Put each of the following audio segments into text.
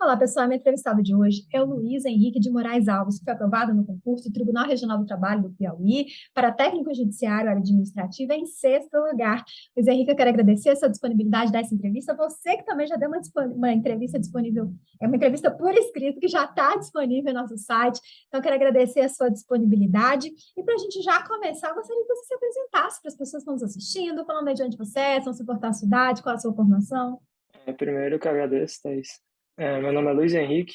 Olá, pessoal. A minha entrevistada de hoje é o Luiz Henrique de Moraes Alves, que foi aprovado no concurso do Tribunal Regional do Trabalho do Piauí para técnico judiciário, área administrativa, em sexto lugar. Luiz Henrique, eu quero agradecer a sua disponibilidade dessa entrevista. Você que também já deu uma entrevista disponível, é uma entrevista por escrito que já está disponível no nosso site. Então, eu quero agradecer a sua disponibilidade. E para a gente já começar, eu gostaria que você se apresentasse para as pessoas que estão nos assistindo, falando aí de onde você é, se não se importar a sua idade, qual a sua formação. Primeiro que eu agradeço, Thaís. Meu nome é Luiz Henrique,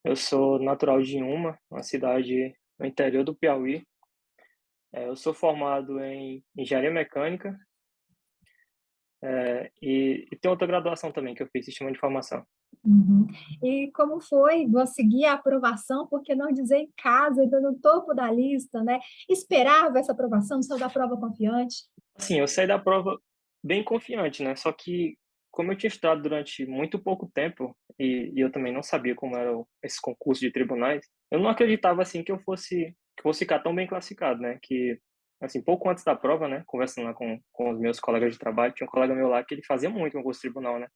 eu sou natural de Inhuma, uma cidade no interior do Piauí. Eu sou formado em engenharia mecânica, e tem outra graduação também que eu fiz, sistema de informação. Uhum. E como foi conseguir a aprovação, por que não dizer em casa, ainda no topo da lista, né? Esperava essa aprovação, saiu da prova confiante. Assim, eu saí da prova bem confiante, né? Só que, como eu tinha estudado durante muito pouco tempo, e eu também não sabia como era esse concurso de tribunais, eu não acreditava, assim, que fosse ficar tão bem classificado, né? Que, assim, pouco antes da prova, né? Conversando lá com os meus colegas de trabalho, tinha um colega meu lá que ele fazia muito concurso de tribunal, né?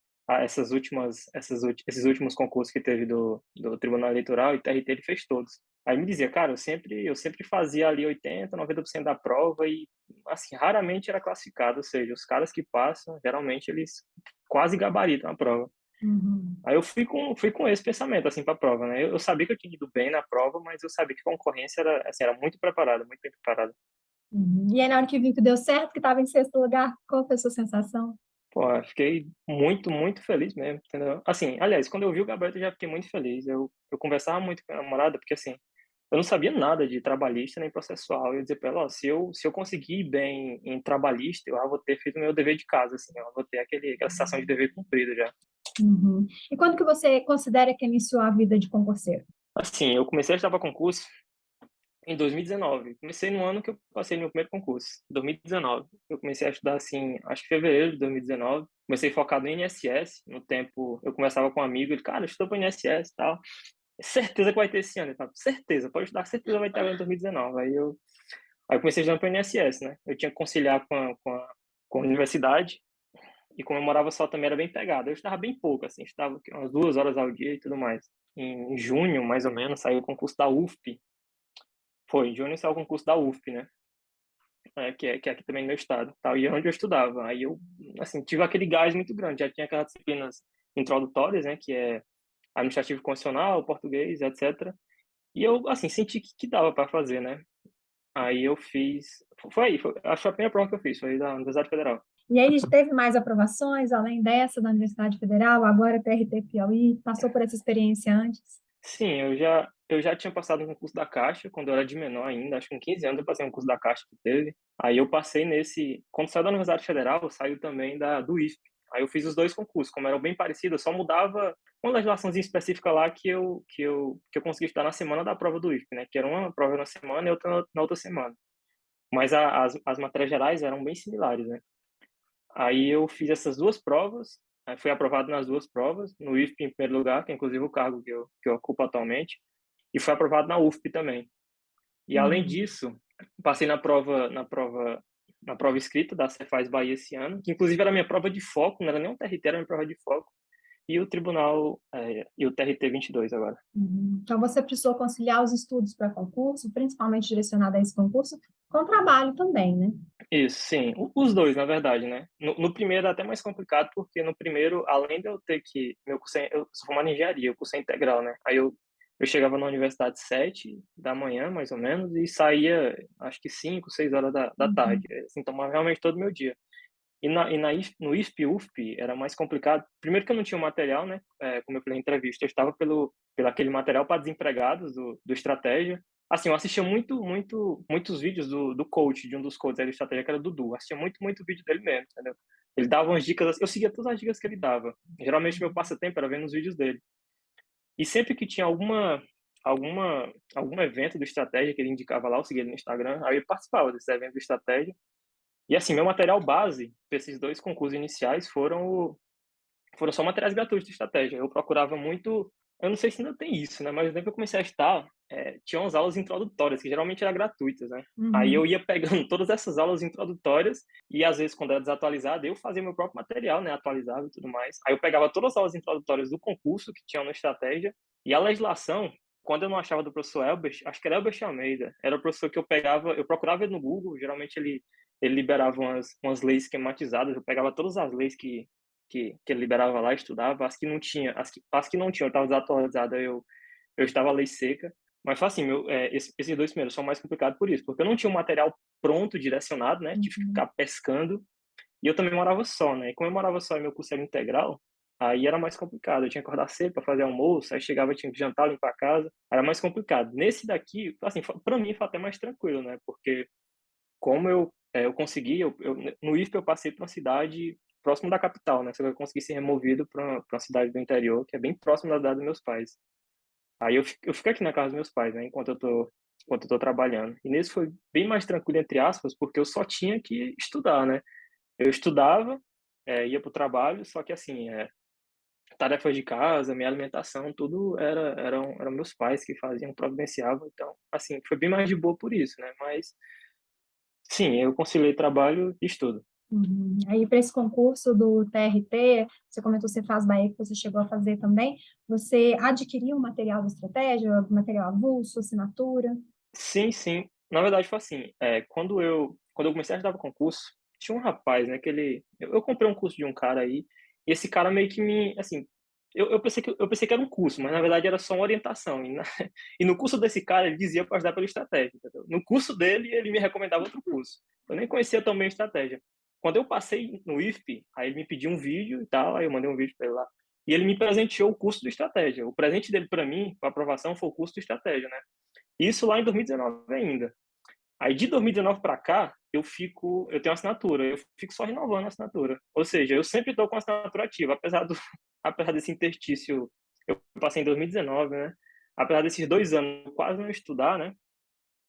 Esses últimos concursos que teve do Tribunal Eleitoral e TRT, ele fez todos. Aí me dizia, cara, eu sempre fazia ali 80, 90% da prova e, assim, raramente era classificado, ou seja, os caras que passam, geralmente eles quase gabaritam a prova. Uhum. Aí eu fui com esse pensamento, assim, para a prova, né? Eu sabia que eu tinha ido bem na prova, mas eu sabia que a concorrência era, assim, era muito preparada, muito bem preparada. Uhum. E aí, na hora que viu que deu certo, que estava em sexto lugar, qual foi a sua sensação? Pô, eu fiquei muito, muito feliz mesmo, entendeu? Assim, aliás, quando eu vi o gabarito, eu já fiquei muito feliz. Eu conversava muito com a namorada, porque, assim, eu não sabia nada de trabalhista nem processual. Eu ia dizer para ela, ó, se eu conseguir ir bem em trabalhista, eu já vou ter feito o meu dever de casa, assim, eu vou ter aquela sensação de dever cumprido já. Uhum. E quando que você considera que iniciou a vida de concurseiro? Assim, eu comecei a estudar para concurso em 2019. Comecei no ano que eu passei no meu primeiro concurso, 2019. Eu comecei a estudar, assim, acho que em fevereiro de 2019. Comecei focado em INSS. No tempo, eu conversava com um amigo, ele, cara, eu estou para INSS e tal. Certeza que vai ter esse ano. Ele falava, certeza, pode estudar, certeza vai ter agora em 2019. Aí eu comecei estudando para o INSS, né? Eu tinha que conciliar com a universidade, e como eu morava só também era bem pegado. Eu estudava bem pouco, assim, estudava umas 2 horas ao dia e tudo mais. Em junho, mais ou menos, saiu o concurso da UFP. Foi, em junho saiu o concurso da UFP, né? Que é aqui também no meu estado, tal, e é onde eu estudava. Aí eu, assim, tive aquele gás muito grande. Já tinha aquelas disciplinas introdutórias, né? Que é administrativo constitucional, português, etc. E eu, assim, senti que dava para fazer, né? Aí eu fiz. Acho que foi a primeira prova que eu fiz, foi da Universidade Federal. E aí, teve mais aprovações, além dessa da Universidade Federal, agora TRT Piauí, passou por essa experiência antes? Sim, eu já tinha passado no concurso da Caixa, quando eu era de menor ainda, acho que com 15 anos eu passei no concurso da Caixa que teve. Aí eu passei nesse. Quando saiu da Universidade Federal, saiu também do IFP. Aí eu fiz os dois concursos, como eram bem parecidos, eu só mudava uma legislaçãozinha específica lá que eu consegui estudar na semana da prova do IFP, né? Que era uma prova na semana e outra na outra semana. Mas as matérias gerais eram bem similares, né? Aí eu fiz essas duas provas, aí fui aprovado nas duas provas, no IFP em primeiro lugar, que é inclusive o cargo que eu ocupo atualmente, e fui aprovado na UFP também. E além Uhum. disso, passei na prova escrita da Cefaz Bahia esse ano, que inclusive era a minha prova de foco, não era nem um TRT, era a minha prova de foco, e o tribunal, e o TRT 22 agora. Uhum. Então, você precisou conciliar os estudos para concurso, principalmente direcionado a esse concurso, com o trabalho também, né? Isso, sim. Os dois, na verdade, né? No primeiro é até mais complicado, porque no primeiro, além de eu ter que. Eu sou formado em engenharia, eu cursei integral, né? Aí eu chegava na universidade 7 da manhã, mais ou menos, e saía, acho que 5, 6 horas da tarde. Uhum. Assim, tomava realmente todo o meu dia. No IFP, UFP, era mais complicado. Primeiro que eu não tinha o material, né? Como eu falei em entrevista, eu estava pelo aquele material para desempregados do Estratégia. Assim, eu assistia muitos vídeos do coach, de um dos coaches aí do Estratégia, que era o Dudu. Eu assistia muito vídeo dele mesmo, entendeu? Ele dava umas dicas, eu seguia todas as dicas que ele dava. Geralmente, meu passatempo era vendo os vídeos dele. E sempre que tinha algum evento do Estratégia que ele indicava lá, eu seguia ele no Instagram, aí eu participava desse evento do Estratégia. E assim, meu material base para esses dois concursos iniciais foram só materiais gratuitos de estratégia. Eu procurava muito eu não sei se ainda tem isso, né, mas no tempo que eu comecei a estudar, tinha umas aulas introdutórias que geralmente eram gratuitas, né. Aí eu Uhum. ia pegando todas essas aulas introdutórias e às vezes quando era desatualizada, eu fazia meu próprio material, né, atualizava e tudo mais. Aí eu pegava todas as aulas introdutórias do concurso que tinham no Estratégia, e a legislação, quando eu não achava do professor Elbert, acho que era Elbert Almeida, era o professor que eu procurava ele no Google, geralmente ele liberava umas leis esquematizadas, eu pegava todas as leis que ele liberava lá, estudava, as que não tinham, eu estava desatualizada, eu estava a lei seca, mas foi assim, esses 2 primeiros são mais complicados por isso, porque eu não tinha um material pronto, direcionado, né, tive que Uhum. ficar pescando, e eu também morava só, né, e como eu morava só e meu curso era integral, aí era mais complicado, eu tinha que acordar cedo para fazer almoço, aí chegava, tinha que jantar, limpar a casa, era mais complicado. Nesse daqui, assim, para mim foi até mais tranquilo, né, porque como eu consegui, no IFP eu passei para uma cidade próximo da capital, né, só que eu consegui ser removido para uma cidade do interior, que é bem próximo da cidade dos meus pais. Aí eu fico aqui na casa dos meus pais, né, enquanto eu tô trabalhando. E nesse foi bem mais tranquilo, entre aspas, porque eu só tinha que estudar, né. Eu estudava, ia para o trabalho, só que assim, tarefas de casa, minha alimentação, tudo eram meus pais que faziam, providenciavam, então, assim, foi bem mais de boa por isso, né, mas sim, eu conciliei trabalho e estudo. Uhum. Aí, para esse concurso do TRT, você comentou que você faz Bahia, que você chegou a fazer também, você adquiriu um material de estratégia, material avulso, assinatura? Sim, sim. Na verdade foi assim, quando eu comecei a estudar para concurso, tinha um rapaz, né, que eu comprei um curso de um cara aí, e esse cara meio que me assim, eu pensei que era um curso, mas na verdade era só uma orientação, e no curso desse cara ele dizia para estudar pela estratégia, entendeu. No curso dele, ele me recomendava outro curso. Eu nem conhecia tão bem a estratégia. Quando eu passei no IFP, aí ele me pediu um vídeo e tal, aí eu mandei um vídeo para ele lá, e ele me presenteou o curso de estratégia. O presente dele para mim, para aprovação, foi o curso de estratégia, né. Isso lá em 2019 ainda. Aí de 2019 para cá, eu tenho assinatura, eu fico só renovando a assinatura. Ou seja, eu sempre estou com a assinatura ativa, apesar desse interstício, eu passei em 2019, né, apesar desses 2 anos quase não estudar, né,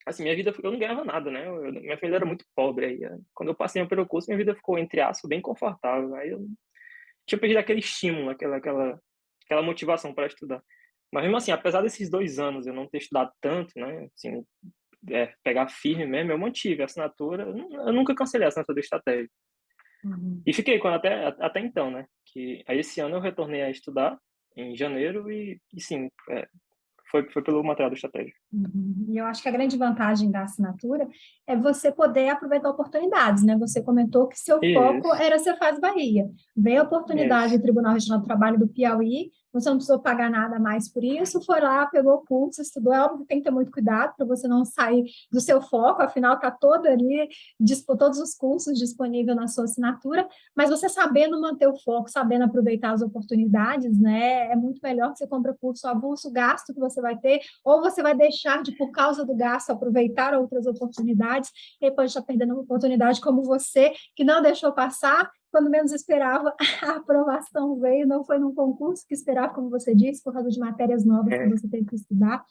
assim, minha vida eu não ganhava nada, né, minha família era muito pobre, aí, quando eu passei pelo curso, minha vida ficou, entre aspas, bem confortável, aí eu tinha perdido aquele estímulo, aquela motivação para estudar. Mas mesmo assim, apesar desses 2 anos eu não ter estudado tanto, né, assim, pegar firme mesmo, eu mantive a assinatura, eu nunca cancelei a assinatura de estratégia. Uhum. E fiquei com ela até então, né, que aí esse ano eu retornei a estudar, em janeiro, e sim, foi pelo material da estratégia. Uhum. E eu acho que a grande vantagem da assinatura é você poder aproveitar oportunidades, né? Você comentou que seu foco Isso, era ser Faz Bahia. Veio a oportunidade isso. do Tribunal Regional do Trabalho do Piauí, você não precisou pagar nada mais por isso, foi lá, pegou o curso, estudou. É óbvio que tem que ter muito cuidado para você não sair do seu foco, afinal está todo ali, todos os cursos disponíveis na sua assinatura, mas você sabendo manter o foco, sabendo aproveitar as oportunidades, né? É muito melhor que você compre curso avulso, gasto que você vai ter, ou você vai deixar de, por causa do gasto, aproveitar outras oportunidades, e aí pode estar perdendo uma oportunidade como você, que não deixou passar, quando menos esperava, a aprovação veio, não foi num concurso que esperava, como você disse, por causa de matérias novas que É, você teve que estudar,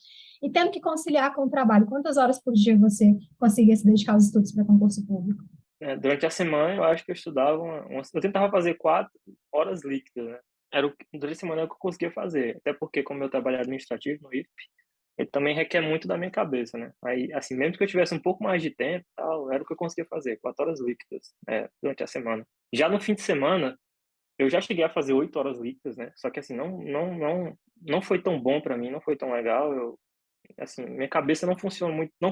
e tendo que conciliar com o trabalho. Quantas horas por dia você conseguia se dedicar aos estudos para concurso público? durante a semana eu acho que eu estudava eu tentava fazer 4 horas líquidas, né, durante a semana era o que eu conseguia fazer, até porque como eu trabalho administrativo no IFP, ele também requer muito da minha cabeça, né. Aí, assim, mesmo que eu tivesse um pouco mais de tempo e tal, era o que eu conseguia fazer, 4 horas líquidas, durante a semana. Já no fim de semana, eu já cheguei a fazer 8 horas líquidas, né, só que assim, não foi tão bom para mim, não foi tão legal, assim, minha cabeça não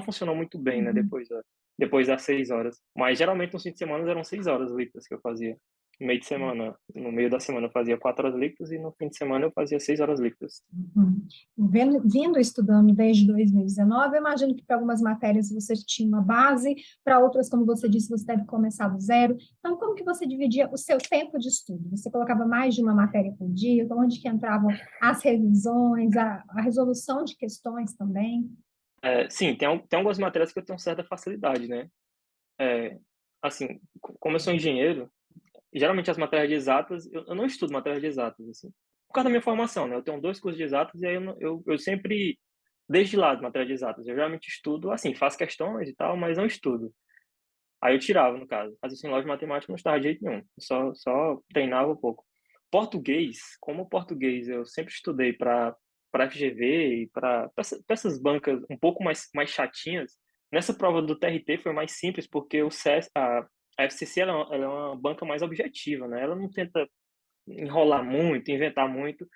funcionou muito bem, né, Uhum. depois das 6 horas. Mas geralmente nos fins de semana eram 6 horas líquidas que eu fazia. No meio da semana eu fazia 4 horas líquidas e no fim de semana eu fazia 6 horas líquidas. Uhum. Vindo estudando desde 2019, eu imagino que para algumas matérias você tinha uma base, para outras, como você disse, você deve começar do zero. Então, como que você dividia o seu tempo de estudo? Você colocava mais de uma matéria por dia? Então, onde que entravam as revisões, a resolução de questões também? Sim, tem algumas matérias que eu tenho certa facilidade, né. Eh, assim, como eu sou engenheiro, geralmente as matérias de exatas, eu não estudo matérias de exatas, assim, por causa da minha formação, né, eu tenho 2 cursos de exatas e aí eu não eu sempre desde lá de matéria de exatas, eu geralmente estudo, assim, faço questões e tal, mas não estudo. Aí eu tirava, no caso. Raciocínio lógico e matemática eu não estudava de jeito nenhum, só treinava um pouco. Português, como o português eu sempre estudei para para FGV e para essas bancas um pouco mais chatinhas. Nessa prova do TRT foi mais simples, porque o CES, a FCC ela é uma banca mais objetiva, né? Ela não tenta enrolar muito, inventar muito.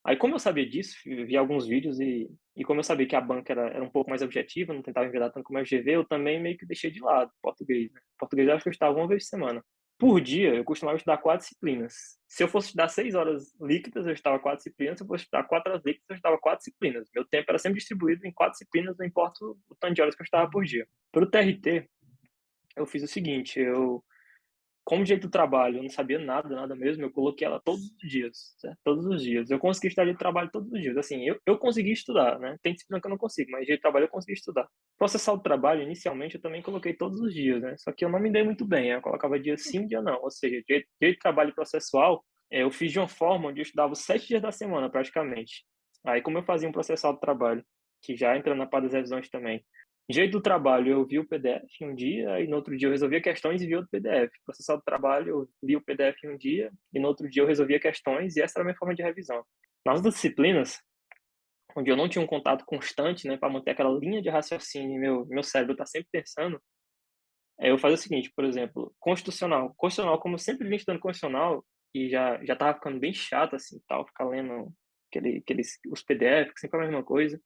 Aí, como eu sabia disso, vi alguns vídeos e como eu sabia que a banca era um pouco mais objetiva, não tentava enredar tanto como a FGV, eu também meio que deixei de lado português, né? Português eu acho que eu estudava uma vez por semana. Por dia, eu costumava estudar 4 disciplinas. Se eu fosse estudar 6 horas líquidas, eu estudava 4 disciplinas. Se eu fosse estudar 4 horas líquidas, eu estudava 4 disciplinas. Meu tempo era sempre distribuído em 4 disciplinas, não importa o tanto de horas que eu estudava por dia. Para o TRT, eu fiz o seguinte, como jeito do trabalho, eu não sabia nada, nada mesmo, eu coloquei ela todos os dias, certo? Todos os dias. Eu consegui estudar de trabalho todos os dias. Assim, eu consegui estudar, né? Tem disciplina que eu não consigo, mas jeito de trabalho eu consegui estudar. Processar o trabalho, inicialmente, eu também coloquei todos os dias, né? Só que eu não me dei muito bem, eu colocava dia sim, dia não. Ou seja, jeito de trabalho processual, eu fiz de uma forma onde eu estudava os 7 dias da semana, praticamente. Aí, como eu fazia um processual do trabalho, que já entra na parte das revisões também, jeito do trabalho, eu vi o PDF um dia, e no outro dia eu resolvia questões e vi outro PDF. Processar do trabalho, eu li o PDF um dia, e no outro dia eu resolvia questões, e essa era a minha forma de revisão. Nas outras disciplinas, onde eu não tinha um contato constante, né, para manter aquela linha de raciocínio, meu cérebro tá sempre pensando, eu fazia o seguinte, por exemplo, constitucional. Constitucional, como eu sempre vim estudando constitucional, e já tava ficando bem chato, assim, tal, ficar lendo os PDF, que sempre é a mesma coisa.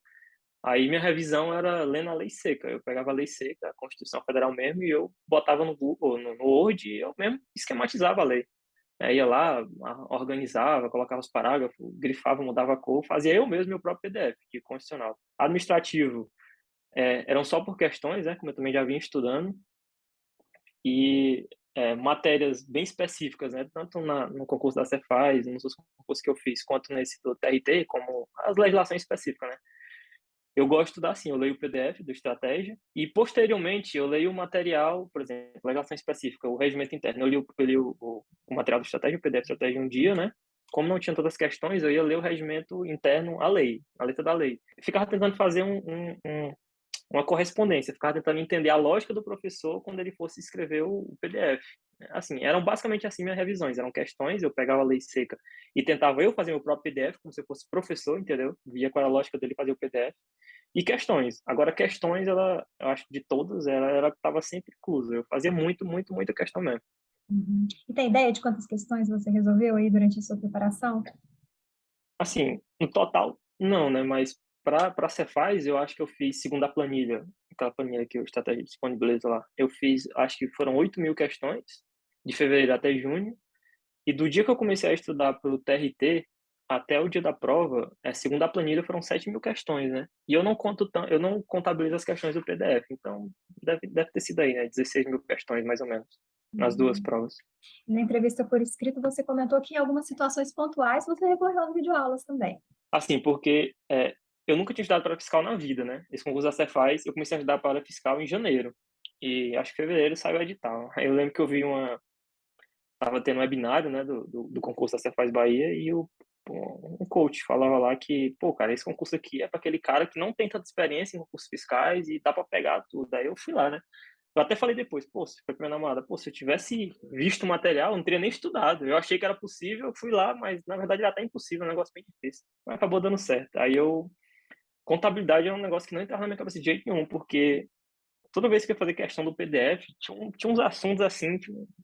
Aí minha revisão era lendo a lei seca. Eu pegava a lei seca, a Constituição Federal mesmo, e eu botava no Google, no Word, e eu mesmo esquematizava a lei. Aí ia lá, organizava, colocava os parágrafos, grifava, mudava a cor, fazia eu mesmo meu próprio PDF de constitucional. Administrativo, eram só por questões, né, como eu também já vinha estudando, e matérias bem específicas, né, tanto no concurso da Cefaz, nos outros concursos que eu fiz, quanto nesse do TRT, como as legislações específicas, né. Eu gosto de estudar assim, eu leio o PDF do Estratégia e, posteriormente, eu leio o material, por exemplo, legislação específica, o regimento interno. Eu li o material do Estratégia, o PDF do Estratégia um dia, né? Como não tinha todas as questões, eu ia ler o regimento interno, a lei, a letra da lei. Eu ficava tentando fazer uma correspondência, ficava tentando entender a lógica do professor quando ele fosse escrever o PDF. Assim, eram basicamente assim minhas revisões, eram questões, eu pegava a lei seca e tentava eu fazer meu próprio PDF, como se eu fosse professor, entendeu? Via qual era a lógica dele fazer o PDF. E questões. Agora, questões, eu acho que de todas, ela era que estava sempre inclusa. Eu fazia muita questão mesmo. Uhum. E tem ideia de quantas questões você resolveu aí durante a sua preparação? Assim, no total, não, né? Mas para a Cefaz, eu acho que eu fiz, segundo a planilha, aquela planilha que o Estratégia disponibiliza lá, eu fiz, acho que foram 8.000 questões, de fevereiro até junho. E do dia que eu comecei a estudar para o TRT até o dia da prova, segundo a planilha, foram 7.000 questões, né? E eu não contabilizo as questões do PDF, então deve ter sido aí, né? 16.000 questões, mais ou menos, nas duas Uhum. provas. Na entrevista por escrito, você comentou que em algumas situações pontuais você recorreu a videoaulas também. Assim, porque eu nunca tinha estudado para fiscal na vida, né? Esse concurso da Cefaz, eu comecei a estudar para fiscal em janeiro. E acho que em fevereiro saiu o edital. Aí eu lembro que eu vi tava tendo um webinário, né, do concurso da Cefaz Bahia, e um coach falava lá que, pô, cara, esse concurso aqui é para aquele cara que não tem tanta experiência em concursos fiscais e dá para pegar tudo. Aí eu fui lá, né? Eu até falei depois, pô, se foi pra minha namorada, pô, se eu tivesse visto o material, eu não teria nem estudado. Eu achei que era possível, eu fui lá, mas na verdade era até impossível, é um negócio bem difícil. Mas acabou dando certo. Contabilidade é um negócio que não entrava na minha cabeça de jeito nenhum, porque toda vez que eu fazia questão do PDF, tinha uns assuntos assim,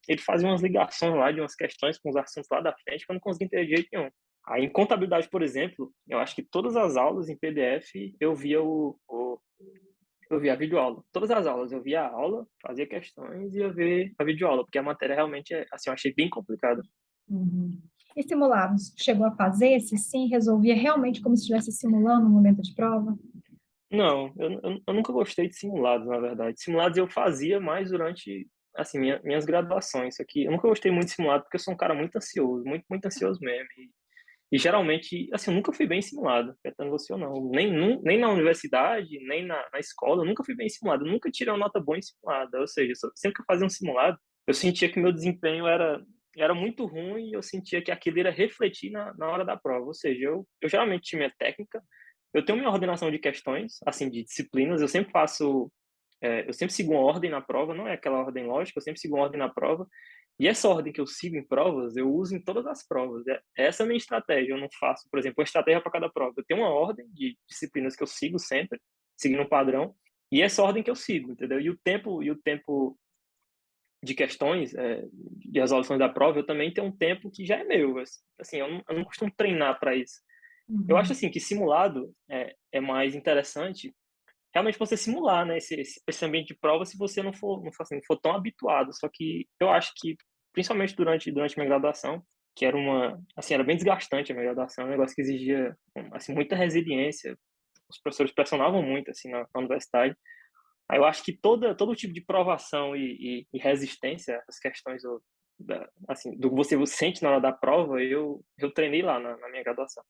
ele fazia umas ligações lá de umas questões com os assuntos lá da frente que eu não conseguia entender de jeito nenhum. Aí, em contabilidade, por exemplo, eu acho que todas as aulas em PDF eu via a videoaula. Todas as aulas, eu via a aula, fazia questões e ia ver a videoaula, porque a matéria realmente, assim, eu achei bem complicada. Uhum. E simulados? Chegou a fazer? Se sim, resolvia realmente como se estivesse simulando um momento de prova? Não, eu nunca gostei de simulados, na verdade. Simulados eu fazia mais durante, assim, minhas graduações. Só que eu nunca gostei muito de simulado porque eu sou um cara muito ansioso, muito ansioso mesmo. E geralmente, assim, eu nunca fui bem em simulado, pretendo você ou não. Nem na universidade, nem na escola, eu nunca fui bem em simulado. Eu nunca tirei uma nota boa em simulado. Ou seja, sempre que eu fazia um simulado, eu sentia que meu desempenho era muito ruim e eu sentia que aquilo iria refletir na hora da prova. Ou seja, eu geralmente tinha minha técnica, eu tenho minha ordenação de questões, assim, de disciplinas, eu sempre sigo uma ordem na prova, não é aquela ordem lógica, eu sempre sigo uma ordem na prova, E essa ordem que eu sigo em provas, eu uso em todas as provas. Essa é a minha estratégia. Eu não faço, por exemplo, uma estratégia para cada prova. Eu tenho uma ordem de disciplinas que eu sigo sempre, seguindo um padrão, e essa ordem que eu sigo, entendeu? E o tempo de questões, de resoluções da prova, eu também tenho um tempo que já é meu. Assim, eu não costumo treinar para isso. Eu acho Uhum. assim que simulado é mais interessante realmente você simular, né, esse ambiente de prova se você não for tão habituado. Só que eu acho que, principalmente durante minha graduação, que era assim, era bem desgastante a minha graduação, um negócio que exigia, assim, muita resiliência. Os professores pressionavam muito, assim, na universidade. Aí eu acho que todo tipo de provação e resistência às questões assim, do que você sente na hora da prova, eu treinei lá na minha graduação.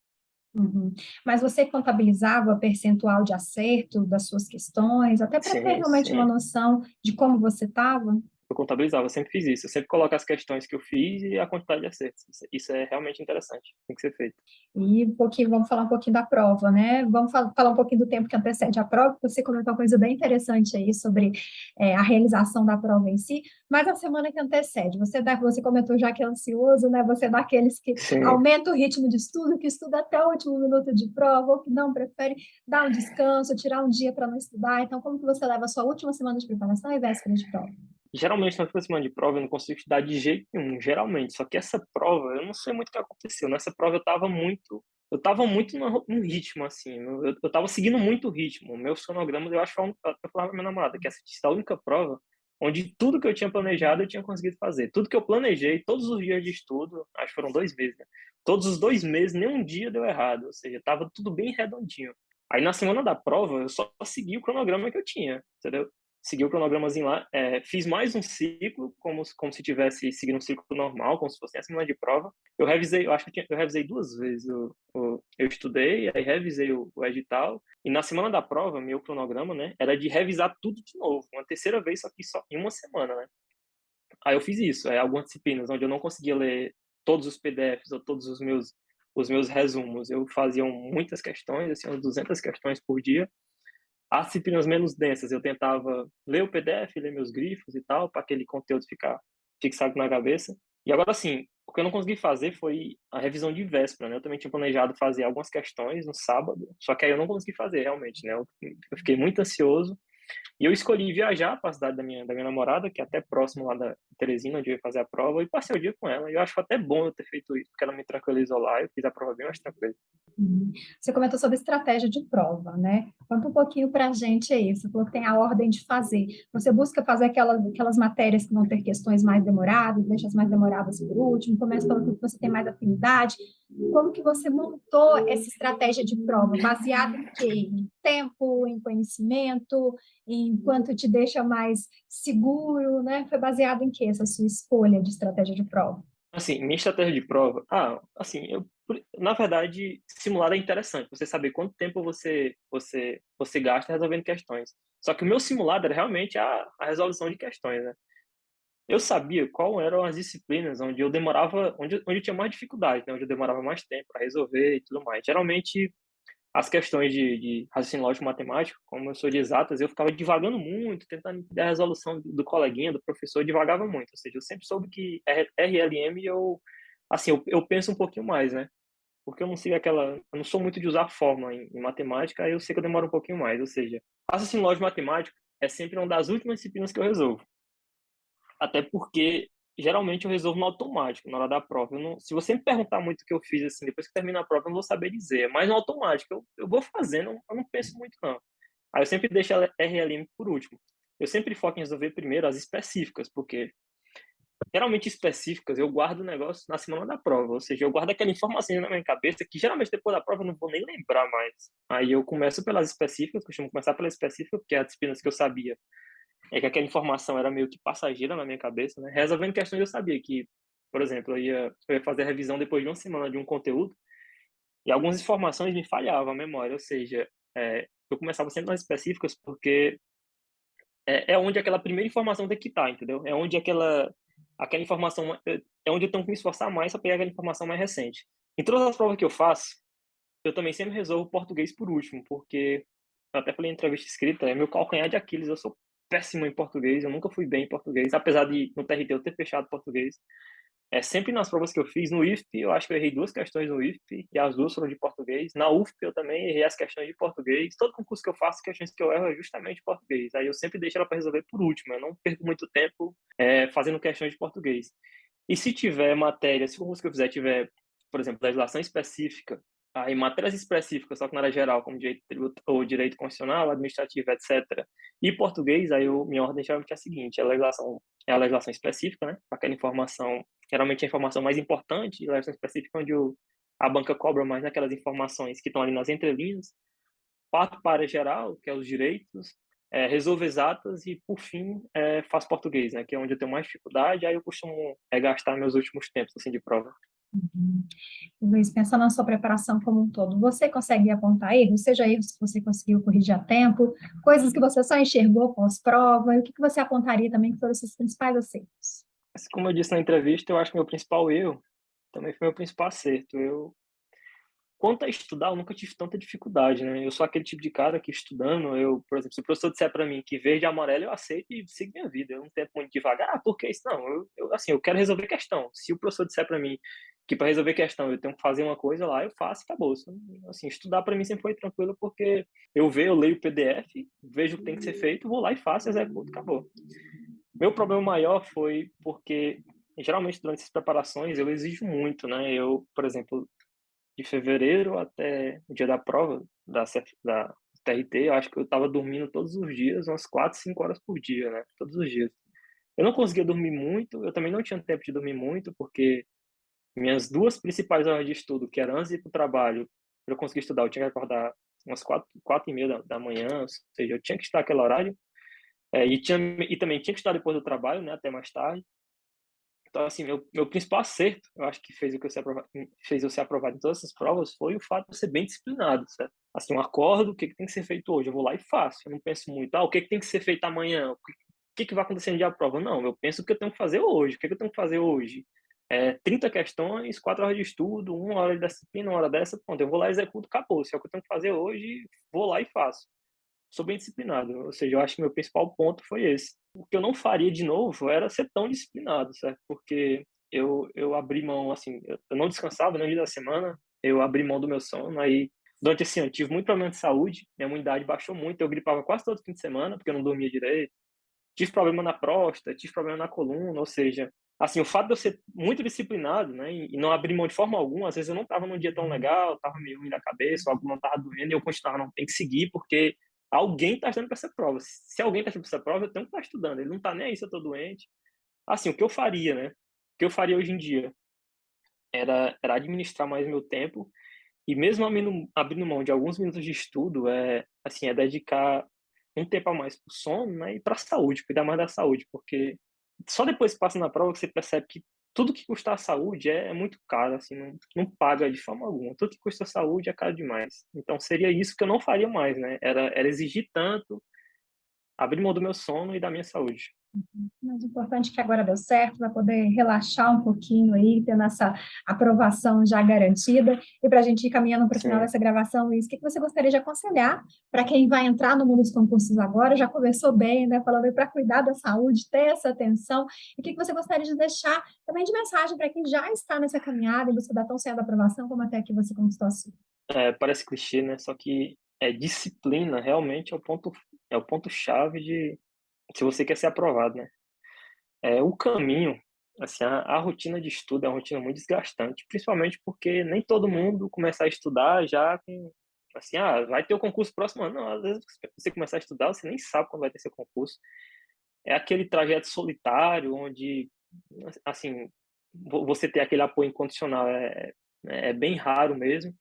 Uhum. Mas você contabilizava o percentual de acerto das suas questões, até para ter Sim, realmente uma sim. noção de como você estava? Eu contabilizava, eu sempre fiz isso. Eu sempre coloco as questões que eu fiz e a quantidade de acertos. Isso é realmente interessante, tem que ser feito. E vamos falar um pouquinho da prova, né? Vamos falar um pouquinho do tempo que antecede a prova, porque você comentou uma coisa bem interessante aí sobre a realização da prova em si, mas a semana que antecede, você comentou já que é ansioso, né? Você é daqueles que Sim. aumenta o ritmo de estudo, que estuda até o último minuto de prova, ou que não prefere dar um descanso, tirar um dia para não estudar. Então, como que você leva a sua última semana de preparação e véspera de prova? Geralmente, na última semana de prova, eu não consigo estudar de jeito nenhum, geralmente. Só que essa prova, eu não sei muito o que aconteceu. Nessa prova, eu estava muito no ritmo, assim. Eu estava seguindo muito o ritmo. O meu cronograma, eu acho que eu falava pra minha namorada, que essa é a única prova onde tudo que eu tinha planejado, eu tinha conseguido fazer. Tudo que eu planejei, todos os dias de estudo, acho que foram 2 meses, né? Todos os 2 meses, nenhum dia deu errado. Ou seja, estava tudo bem redondinho. Aí, na semana da prova, eu só segui o cronograma que eu tinha, entendeu? Segui o cronogramazinho lá, fiz mais um ciclo, como se tivesse seguido um ciclo normal, como se fosse a semana de prova. Eu revisei, eu acho que eu revisei 2 vezes. Eu estudei, aí revisei o edital, e na semana da prova, meu cronograma, né, era de revisar tudo de novo, uma terceira vez, só que só em uma semana, né. Aí eu fiz isso, algumas disciplinas onde eu não conseguia ler todos os PDFs ou todos os meus resumos, eu fazia muitas questões, assim, umas 200 questões por dia. As disciplinas menos densas, eu tentava ler o PDF, ler meus grifos e tal, para aquele conteúdo ficar fixado na cabeça. E agora, assim, o que eu não consegui fazer foi a revisão de véspera, né? Eu também tinha planejado fazer algumas questões no sábado, só que aí eu não consegui fazer realmente, né? Eu fiquei muito ansioso e eu escolhi viajar para a cidade da minha namorada, que é até próximo lá da Teresina, onde eu ia fazer a prova, e passei o dia com ela. E eu acho até bom eu ter feito isso, porque ela me tranquilizou lá, eu fiz a prova bem mais tranquila. Uhum. Você comentou sobre estratégia de prova, né? Conta um pouquinho para a gente aí. Você falou que tem a ordem de fazer. Você busca fazer aquelas matérias que vão ter questões mais demoradas, deixa as mais demoradas por último, começa pelo que você tem mais afinidade. Como que você montou essa estratégia de prova? Baseada em quê? Em tempo, em conhecimento, em quanto te deixa mais seguro, né? Foi baseado em quê essa sua escolha de estratégia de prova? Assim, minha estratégia de prova, assim, na verdade, simulado é interessante, você saber quanto tempo você gasta resolvendo questões. Só que o meu simulado era realmente a resolução de questões, né? Eu sabia qual eram as disciplinas onde eu demorava, onde eu tinha mais dificuldade, né? Onde eu demorava mais tempo para resolver e tudo mais. Geralmente, as questões de raciocínio lógico matemático, como eu sou de exatas, eu ficava divagando muito, tentando entender a resolução do coleguinha, do professor, eu divagava muito. Ou seja, eu sempre soube que RLM assim, eu penso um pouquinho mais, né? Porque eu não sou muito de usar fórmula em matemática, aí eu sei que eu demoro um pouquinho mais. Ou seja, raciocínio lógico matemático é sempre uma das últimas disciplinas que eu resolvo. Até porque geralmente eu resolvo no automático, na hora da prova. Se você me perguntar muito o que eu fiz assim, depois que termina a prova, eu não vou saber dizer. É mais no automático. Eu vou fazendo, eu não penso muito, não. Aí eu sempre deixo a RLM por último. Eu sempre foco em resolver primeiro as específicas, porque geralmente específicas eu guardo o negócio na semana da prova. Ou seja, eu guardo aquela informação na minha cabeça que geralmente depois da prova eu não vou nem lembrar mais. Aí eu começo pelas específicas, costumo começar pela específica, porque é as disciplinas que eu sabia que aquela informação era meio que passageira na minha cabeça, né? Resolvendo questões eu sabia que, por exemplo, eu ia fazer a revisão depois de uma semana de um conteúdo e algumas informações me falhavam a memória, ou seja, eu começava sempre nas específicas porque é onde aquela primeira informação tem que estar, entendeu? É onde aquela informação, é onde eu tenho que me esforçar mais para pegar aquela informação mais recente. Em todas as provas que eu faço, eu também sempre resolvo o português por último, porque eu até falei em entrevista escrita, é meu calcanhar de Aquiles, eu sou péssimo em português, eu nunca fui bem em português, apesar de no TRT eu ter fechado português. Sempre nas provas que eu fiz, no IFP, eu acho que eu errei 2 questões no IFP, e as 2 foram de português. Na UFP eu também errei as questões de português. Todo concurso que eu faço, as questões que eu erro é justamente português. Aí eu sempre deixo ela para resolver por último, eu não perco muito tempo, fazendo questões de português. E se tiver matéria, se o concurso que eu fizer tiver, por exemplo, legislação específica, aí matérias específicas, só que na área geral, como direito ou direito constitucional, administrativo, etc., e português, aí minha ordem geralmente é a seguinte: é a legislação específica, né? Aquela informação, geralmente a informação mais importante, e a legislação específica onde a banca cobra mais naquelas informações que estão ali nas entrelinhas. Parto para a área geral, que é os direitos, resolvo exatas e, por fim, faço português, né? Que é onde eu tenho mais dificuldade, aí eu costumo gastar meus últimos tempos assim de prova. Uhum. Luiz, pensando na sua preparação como um todo, você consegue apontar erros, seja erros que você conseguiu corrigir a tempo, coisas que você só enxergou pós-prova, e o que que você apontaria também que foram os seus principais acertos? Mas, como eu disse na entrevista, eu acho que meu principal erro também foi meu principal acerto. Quanto a estudar, eu nunca tive tanta dificuldade, né? Eu sou aquele tipo de cara que estudando, por exemplo, se o professor disser para mim que verde e amarelo, eu aceito e sigo minha vida. Eu não tento muito devagar, por que isso? Não, assim, eu quero resolver questão. Se o professor disser para mim que para resolver questão eu tenho que fazer uma coisa lá, eu faço e acabou. Assim, estudar para mim sempre foi tranquilo, porque eu leio o PDF, vejo o que tem que ser feito, vou lá e faço, executo, acabou. Meu problema maior foi porque, geralmente, durante essas preparações, eu exijo muito, né? Por exemplo, de fevereiro até o dia da prova da TRT, eu acho que eu estava dormindo todos os dias, umas 4, 5 horas por dia, né? Todos os dias. Eu não conseguia dormir muito, eu também não tinha tempo de dormir muito, porque minhas 2 principais horas de estudo, que era antes de ir para o trabalho, para eu conseguir estudar, eu tinha que acordar umas 4h30 da manhã, ou seja, eu tinha que estar aquele horário, e também tinha que estar depois do trabalho, né, até mais tarde. Então, assim, meu principal acerto, eu acho que fez eu ser aprovado em todas essas provas, foi o fato de eu ser bem disciplinado, certo? Assim, eu acordo, o que que tem que ser feito hoje? Eu vou lá e faço. Eu não penso muito, o que que tem que ser feito amanhã? O que que vai acontecer no dia da prova? Não, eu penso o que eu tenho que fazer hoje. O que que eu tenho que fazer hoje? 30 questões, 4 horas de estudo, 1 hora de disciplina, 1 hora dessa, pronto, eu vou lá e executo, acabou. Se é o que eu tenho que fazer hoje, vou lá e faço. Sou bem disciplinado, ou seja, eu acho que meu principal ponto foi esse. O que eu não faria de novo era ser tão disciplinado, certo? Porque eu abri mão, assim, eu não descansava no dia da semana, eu abri mão do meu sono, aí durante esse ano tive muito problema de saúde, minha imunidade baixou muito, eu gripava quase todo fim de semana, porque eu não dormia direito, tive problema na próstata, tive problema na coluna, ou seja, assim, o fato de eu ser muito disciplinado, né, e não abrir mão de forma alguma, às vezes eu não estava num dia tão legal, estava meio ruim da cabeça, algo não estava doendo, e eu continuava, não, tem que seguir, porque alguém está estudando para essa prova. Se alguém está estudando para essa prova, eu tenho que estar estudando, ele não está nem aí se eu estou doente. Assim, o que eu faria, né, o que eu faria hoje em dia era administrar mais meu tempo, e mesmo abrindo mão de alguns minutos de estudo, assim, dedicar um tempo a mais para o sono, né, e para a saúde, cuidar mais da saúde, porque só depois que passa na prova que você percebe que tudo que custa a saúde é muito caro, assim, não paga de forma alguma. Tudo que custa a saúde é caro demais. Então seria isso que eu não faria mais, né? Era exigir tanto, abrir mão do meu sono e da minha saúde. Mas o importante é que agora deu certo, vai poder relaxar um pouquinho aí, tendo essa aprovação já garantida. E para a gente ir caminhando para o final Sim. dessa gravação, Luiz, o que que você gostaria de aconselhar para quem vai entrar no mundo dos concursos agora? Já começou bem, né? Falando aí para cuidar da saúde, ter essa atenção. E o que que você gostaria de deixar também de mensagem para quem já está nessa caminhada e você dá tão certo a aprovação como até aqui você conquistou a sua? Parece clichê, né? Só que disciplina realmente é o ponto chave de se você quer ser aprovado, né? O caminho, assim, a rotina de estudo é uma rotina muito desgastante, principalmente porque nem todo mundo começa a estudar já com, assim, vai ter o concurso próximo ano. Não, às vezes você começar a estudar, você nem sabe quando vai ter seu concurso. É aquele trajeto solitário onde, assim, você ter aquele apoio incondicional é bem raro mesmo.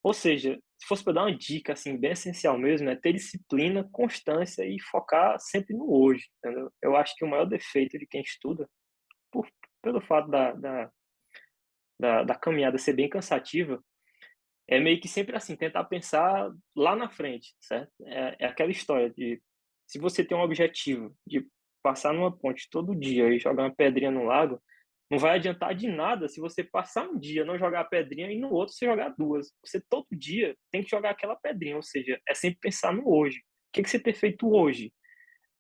Ou seja, se fosse para dar uma dica, assim, bem essencial mesmo, é ter disciplina, constância e focar sempre no hoje, entendeu? Eu acho que o maior defeito de quem estuda, por pelo fato da caminhada ser bem cansativa, é meio que sempre assim, tentar pensar lá na frente, certo? É aquela história de se você tem um objetivo de passar numa ponte todo dia e jogar uma pedrinha no lago, não vai adiantar de nada se você passar um dia, não jogar a pedrinha e no outro você jogar 2. Você todo dia tem que jogar aquela pedrinha, ou seja, é sempre pensar no hoje. O que que você tem feito hoje?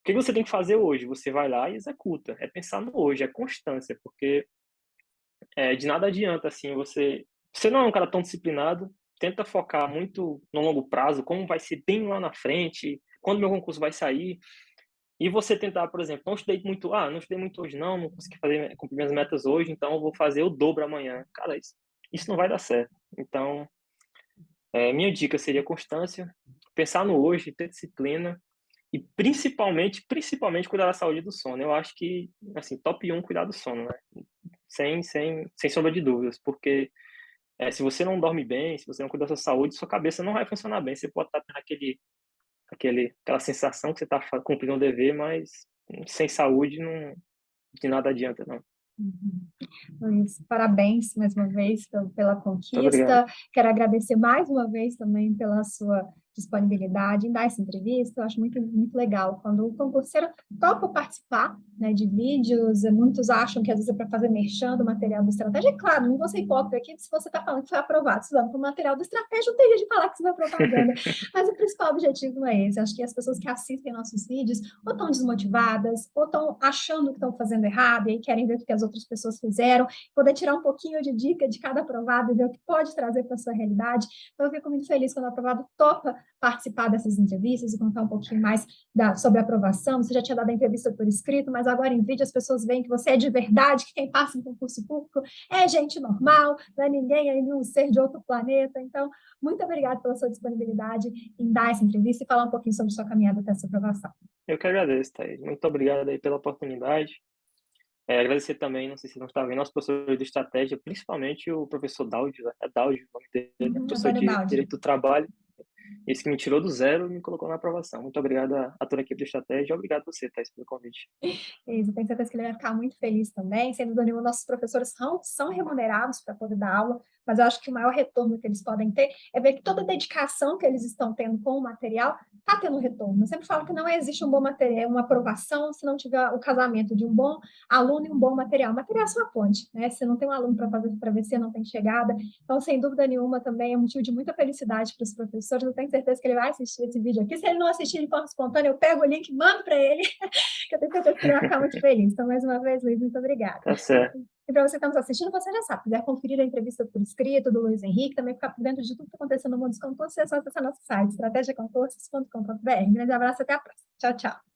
que você tem que fazer hoje? Você vai lá e executa. É pensar no hoje, é constância, porque de nada adianta, assim, você não é um cara tão disciplinado, tenta focar muito no longo prazo, como vai ser bem lá na frente, quando meu concurso vai sair, e você tentar, por exemplo, não estudei muito hoje não, não consegui cumprir minhas metas hoje, então eu vou fazer o dobro amanhã. Cara, isso não vai dar certo. Então, minha dica seria constância, pensar no hoje, ter disciplina e principalmente cuidar da saúde e do sono. Eu acho que, assim, top um cuidar do sono, né? Sem sombra de dúvidas, porque se você não dorme bem, se você não cuida da sua saúde, sua cabeça não vai funcionar bem. Você pode estar tendo aquela sensação que você está cumprindo um dever, mas sem saúde não, de nada adianta, não. Uhum. Luiz, parabéns mais uma vez pela Muito obrigado. conquista. Quero agradecer mais uma vez também pela sua disponibilidade em dar essa entrevista. Eu acho muito, muito legal quando o concurseiro topa participar, né, de vídeos. Muitos acham que às vezes é para fazer merchan do material do estratégia. É claro, não vou ser hipócrita aqui, se você está falando que foi aprovado estudando com o material do estratégia, não tem jeito de falar que isso foi propaganda. Mas o principal objetivo não é esse. Acho que as pessoas que assistem nossos vídeos ou estão desmotivadas, ou estão achando que estão fazendo errado, e aí querem ver o que as outras pessoas fizeram, poder tirar um pouquinho de dica de cada aprovado e ver o que pode trazer para a sua realidade. Então, eu fico muito feliz quando o aprovado topa participar dessas entrevistas e contar um pouquinho mais sobre a aprovação. Você já tinha dado a entrevista por escrito, mas agora em vídeo as pessoas veem que você é de verdade, que quem passa em concurso público é gente normal, não é ninguém aí, nenhum ser de outro planeta. Então, muito obrigada pela sua disponibilidade em dar essa entrevista e falar um pouquinho sobre sua caminhada até essa aprovação. Eu que agradeço, Thaís. Muito obrigado aí pela oportunidade. Agradecer também, não sei se você não está vendo, nosso professor de estratégia, principalmente o professor Dáudio, é Dáudio o nome dele, professor Antônio de Baldi. Direito do Trabalho, esse que me tirou do zero e me colocou na aprovação. Muito obrigado a toda a equipe de estratégia e obrigado a você, Thaís, pelo convite. Isso, tenho certeza que ele vai ficar muito feliz também. Sem dúvida nenhuma, nossos professores são remunerados para poder dar aula, mas eu acho que o maior retorno que eles podem ter é ver que toda a dedicação que eles estão tendo com o material está tendo retorno. Eu sempre falo que não existe um bom material, uma aprovação, se não tiver o casamento de um bom aluno e um bom material. O material é só a ponte, né? Se não tem um aluno para fazer travessia, não tem chegada. Então, sem dúvida nenhuma, também é um motivo de muita felicidade para os professores. Eu tenho certeza que ele vai assistir esse vídeo aqui. Se ele não assistir de forma espontânea, eu pego o link e mando para ele, que eu tenho certeza que ele vai ficar muito feliz. Então, mais uma vez, Luiz, muito obrigada. Tá certo. E para você que está nos assistindo, você já sabe, quiser conferir a entrevista por escrito do Luiz Henrique, também ficar por dentro de tudo que está acontecendo no mundo dos concursos, é só acessar nosso site, estrategiaconcursos.com.br. Um grande abraço e até a próxima. Tchau, tchau.